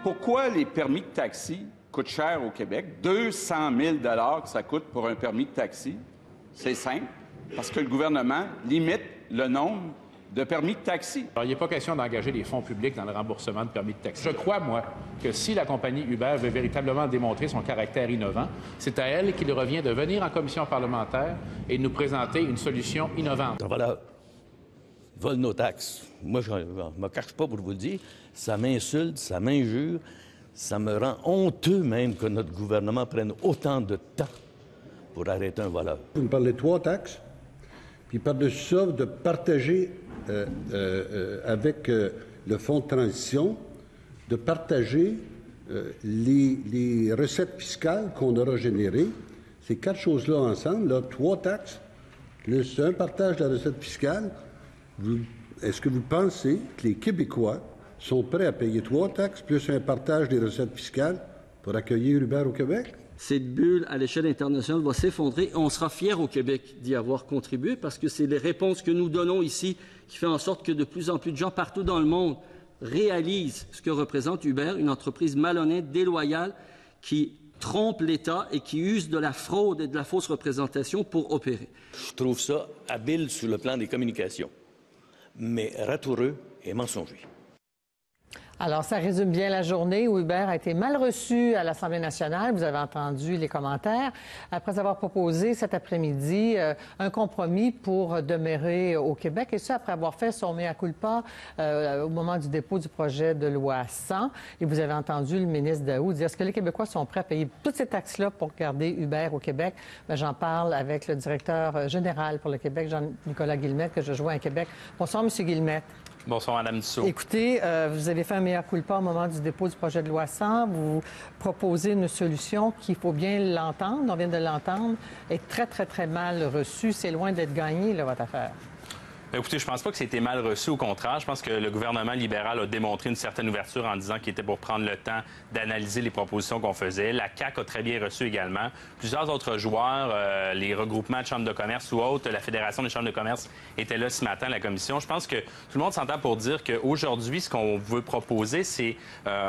Pourquoi les permis de taxi coûtent cher au Québec? 200 000 que ça coûte pour un permis de taxi. C'est simple, parce que le gouvernement limite le nombre de permis de taxi. Alors, il n'est pas question d'engager des fonds publics dans le remboursement de permis de taxi. Je crois, moi, que si la compagnie Uber veut véritablement démontrer son caractère innovant, c'est à elle qu'il revient de venir en commission parlementaire et de nous présenter une solution innovante. Voilà, volent nos taxes. Moi, je ne me cache pas pour vous le dire. Ça m'insulte, ça m'injure, ça me rend honteux même que notre gouvernement prenne autant de temps pour arrêter un voleur. Vous me parlez de 3 taxes, puis par-dessus ça, de partager avec le fonds de transition, de partager les recettes fiscales qu'on aura générées. Ces 4 choses-là ensemble, là, 3 taxes, plus un partage de la recette fiscale. Est-ce que vous pensez que les Québécois sont prêts à payer 3 taxes plus un partage des recettes fiscales pour accueillir Uber au Québec? Cette bulle à l'échelle internationale va s'effondrer et on sera fiers au Québec d'y avoir contribué parce que c'est les réponses que nous donnons ici qui fait en sorte que de plus en plus de gens partout dans le monde réalisent ce que représente Uber, une entreprise malhonnête, déloyale, qui trompe l'État et qui use de la fraude et de la fausse représentation pour opérer. Je trouve ça habile sur le plan des communications, mais ratoureux et mensonger. Alors, ça résume bien la journée où Uber a été mal reçu à l'Assemblée nationale. Vous avez entendu les commentaires. Après avoir proposé cet après-midi un compromis pour demeurer au Québec, et ça après avoir fait son mea culpa au moment du dépôt du projet de loi 100. Et vous avez entendu le ministre Daou dire est-ce que les Québécois sont prêts à payer toutes ces taxes-là pour garder Uber au Québec? Bien, j'en parle avec le directeur général pour le Québec, Jean-Nicolas Guillemette, que je joins à Québec. Bonsoir, M. Guillemette. Bonsoir, Mme Dussault. Écoutez, vous avez fait un mea culpa au moment du dépôt du projet de loi 100. Vous proposez une solution qu'il faut bien l'entendre, on vient de l'entendre, est très, très, très mal reçue. C'est loin d'être gagné, là, votre affaire. Écoutez, je pense pas que c'était mal reçu. Au contraire, je pense que le gouvernement libéral a démontré une certaine ouverture en disant qu'il était pour prendre le temps d'analyser les propositions qu'on faisait. La CAQ a très bien reçu également. Plusieurs autres joueurs, les regroupements de chambres de commerce ou autres, la Fédération des chambres de commerce était là ce matin à la commission. Je pense que tout le monde s'entend pour dire qu'aujourd'hui, ce qu'on veut proposer, c'est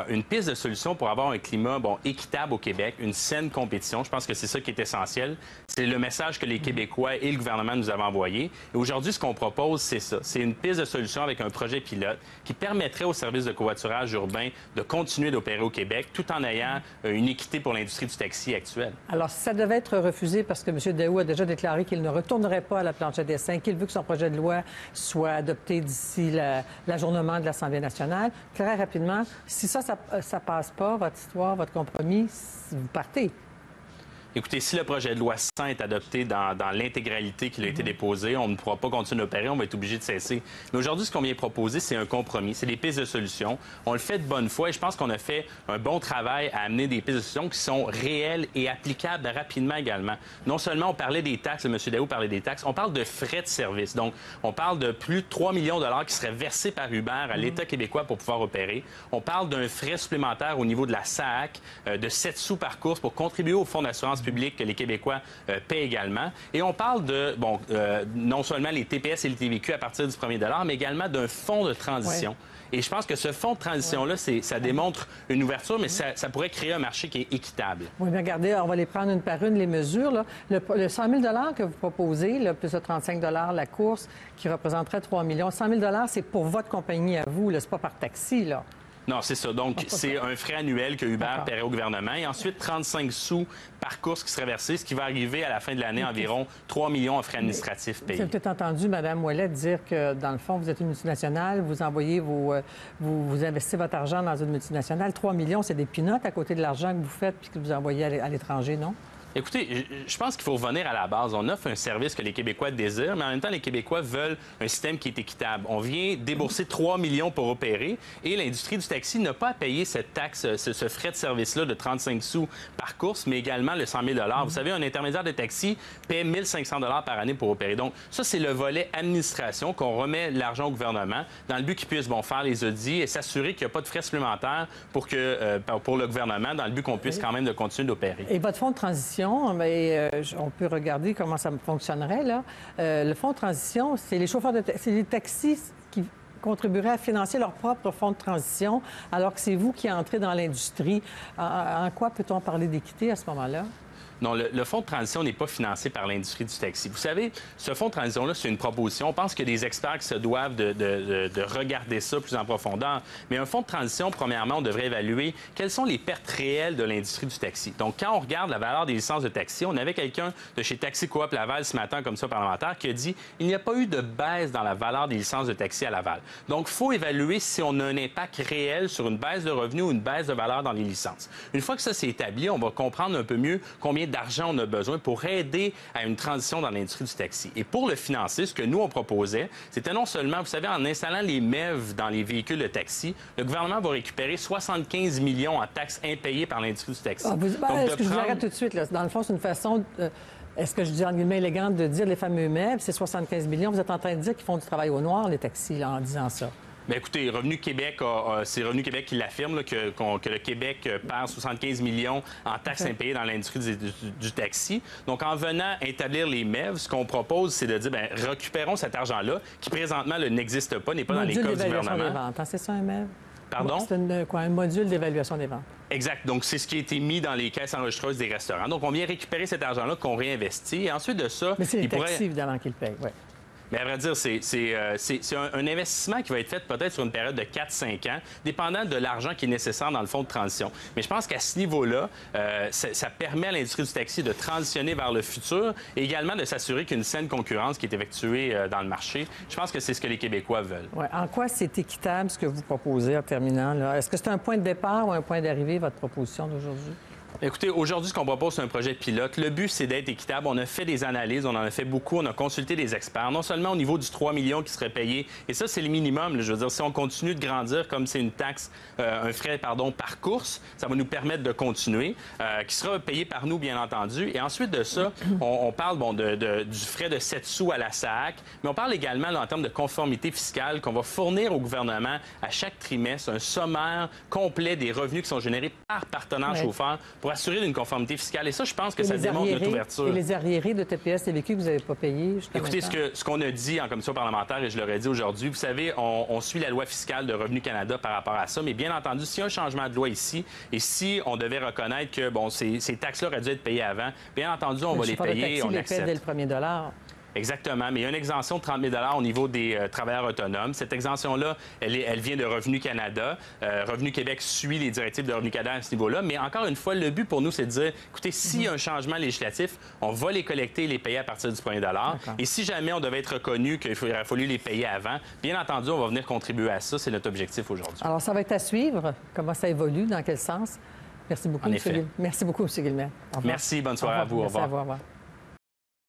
une piste de solution pour avoir un climat équitable au Québec, une saine compétition. Je pense que c'est ça qui est essentiel. C'est le message que les Québécois et le gouvernement nous avaient envoyé. Et aujourd'hui, ce qu'on propose, c'est ça. C'est une piste de solution avec un projet pilote qui permettrait aux services de covoiturage urbain de continuer d'opérer au Québec tout en ayant une équité pour l'industrie du taxi actuelle. Alors, si ça devait être refusé parce que M. Daou a déjà déclaré qu'il ne retournerait pas à la planche à dessin, qu'il veut que son projet de loi soit adopté d'ici l'ajournement de l'Assemblée nationale, très rapidement, si ça passe pas, votre histoire, votre compromis, vous partez. Écoutez, si le projet de loi 100 est adopté dans l'intégralité qu'il a été déposé, on ne pourra pas continuer d'opérer, on va être obligé de cesser. Mais aujourd'hui, ce qu'on vient proposer, c'est un compromis, c'est des pistes de solutions. On le fait de bonne foi et je pense qu'on a fait un bon travail à amener des pistes de solutions qui sont réelles et applicables rapidement également. Non seulement on parlait des taxes, M. Daou parlait des taxes, on parle de frais de service. Donc, on parle de plus de 3 millions de dollars qui seraient versés par Uber à l'État québécois pour pouvoir opérer. On parle d'un frais supplémentaire au niveau de la SAAC de 7 sous par course pour contribuer au fonds d'assurance public que les Québécois paient également. Et on parle de, non seulement les TPS et les TVQ à partir du 1er dollar, mais également d'un fonds de transition. Ouais. Et je pense que ce fonds de transition-là, ça démontre une ouverture, mais ça pourrait créer un marché qui est équitable. Oui, bien regardez, on va les prendre une par une, les mesures. Là. Le 100 000 que vous proposez, là, plus de 35 la course, qui représenterait 3 millions. 100 000 c'est pour votre compagnie à vous, c'est pas par taxi, là. Non, c'est ça. Donc, c'est un frais annuel que Uber paierait au gouvernement. Et ensuite, 35 sous par course qui serait versé, ce qui va arriver à la fin de l'année environ 3 millions en frais administratifs payés. Vous avez peut-être entendu Mme Ouellet dire que, dans le fond, vous êtes une multinationale, vous envoyez vous investissez votre argent dans une multinationale. 3 millions, c'est des peanuts à côté de l'argent que vous faites puis que vous envoyez à l'étranger, non? Écoutez, je pense qu'il faut revenir à la base. On offre un service que les Québécois désirent, mais en même temps, les Québécois veulent un système qui est équitable. On vient débourser 3 millions pour opérer et l'industrie du taxi n'a pas à payer cette taxe, ce frais de service-là de 35 sous par course, mais également le 100 000 Vous savez, un intermédiaire de taxi paie 1 500 par année pour opérer. Donc, ça, c'est le volet administration qu'on remet l'argent au gouvernement dans le but qu'ils puissent faire les audits et s'assurer qu'il n'y a pas de frais supplémentaires pour le gouvernement, dans le but qu'on puisse quand même de continuer d'opérer. Et votre fonds de transition, mais, on peut regarder comment ça fonctionnerait, là. Le fonds de transition, c'est les chauffeurs c'est les taxis contribueraient à financer leur propre fonds de transition, alors que c'est vous qui entrez dans l'industrie. En quoi peut-on parler d'équité à ce moment-là? Non, le fonds de transition n'est pas financé par l'industrie du taxi. Vous savez, ce fonds de transition-là, c'est une proposition. On pense qu'il y a des experts qui se doivent de regarder ça plus en profondeur. Mais un fonds de transition, premièrement, on devrait évaluer quelles sont les pertes réelles de l'industrie du taxi. Donc, quand on regarde la valeur des licences de taxi, on avait quelqu'un de chez Taxi Coop Laval ce matin, comme ça, parlementaire, qui a dit il n'y a pas eu de baisse dans la valeur des licences de taxi à Laval. Donc, il faut évaluer si on a un impact réel sur une baisse de revenus ou une baisse de valeur dans les licences. Une fois que ça s'est établi, on va comprendre un peu mieux combien d'argent on a besoin pour aider à une transition dans l'industrie du taxi. Et pour le financer, ce que nous, on proposait, c'était non seulement, vous savez, en installant les MEV dans les véhicules de taxi, le gouvernement va récupérer 75 millions en taxes impayées par l'industrie du taxi. Est-ce que je vous arrête tout de suite? Là? Dans le fond, c'est une façon, est-ce que je dis en guillemets élégante, de dire les fameux MEV, c'est 75 millions. Vous êtes en train de dire qu'ils font du travail au noir, les taxis, là, en disant ça. Bien, écoutez, Revenu Québec, c'est Revenu Québec qui l'affirme, que le Québec perd 75 millions en taxes impayées dans l'industrie du taxi. Donc, en venant établir les MEV, ce qu'on propose, c'est de dire, bien, récupérons cet argent-là, qui présentement n'existe pas, n'est pas dans les coffres du gouvernement. Des ventes, hein, c'est ça un MEV? Pardon? C'est un module d'évaluation des ventes. Exact. Donc, c'est ce qui a été mis dans les caisses enregistreuses des restaurants. Donc, on vient récupérer cet argent-là qu'on réinvestit. Et ensuite de ça... Mais c'est les taxis, évidemment, qui le payent, oui. Mais à vrai dire, c'est un investissement qui va être fait peut-être sur une période de 4-5 ans, dépendant de l'argent qui est nécessaire dans le fonds de transition. Mais je pense qu'à ce niveau-là, ça permet à l'industrie du taxi de transitionner vers le futur et également de s'assurer qu'une saine concurrence qui est effectuée dans le marché. Je pense que c'est ce que les Québécois veulent. Ouais. En quoi c'est équitable, ce que vous proposez en terminant, là? Est-ce que c'est un point de départ ou un point d'arrivée, votre proposition d'aujourd'hui? Écoutez, aujourd'hui, ce qu'on propose, c'est un projet pilote. Le but, c'est d'être équitable. On a fait des analyses, on en a fait beaucoup, on a consulté des experts, non seulement au niveau du 3 millions qui serait payé, et ça, c'est le minimum. Là. Je veux dire, si on continue de grandir comme c'est une taxe, un frais, par course, ça va nous permettre de continuer, qui sera payé par nous, bien entendu. Et ensuite de ça, on parle du frais de 7 sous à la SAC, mais on parle également, là, en termes de conformité fiscale, qu'on va fournir au gouvernement à chaque trimestre un sommaire complet des revenus qui sont générés par partenaire chauffeur pour assurer une conformité fiscale. Et ça, je pense que ça démontre notre ouverture. Et les arriérés de TPS TVQ que vous n'avez pas payés jusqu'à Écoutez, ce qu'on a dit en commission parlementaire, et je l'aurais dit aujourd'hui, vous savez, on suit la loi fiscale de Revenu Canada par rapport à ça, mais bien entendu, s'il y a un changement de loi ici, et si on devait reconnaître que ces taxes-là auraient dû être payées avant, bien entendu, on va les payer et on accepte. Dès le premier dollar. Exactement, mais il y a une exemption de 30 000 $ au niveau des travailleurs autonomes. Cette exemption-là, elle vient de Revenu Canada. Revenu Québec suit les directives de Revenu Canada à ce niveau-là. Mais encore une fois, le but pour nous, c'est de dire, écoutez, s'il y a un changement législatif, on va les collecter et les payer à partir du premier dollar. Et si jamais on devait être reconnu qu'il aurait fallu les payer avant, bien entendu, on va venir contribuer à ça. C'est notre objectif aujourd'hui. Alors, ça va être à suivre. Comment ça évolue, dans quel sens? Merci beaucoup, M. Guilbeault. Merci beaucoup, M. Guilbeault. Merci, bonne soirée à vous. Merci, au revoir.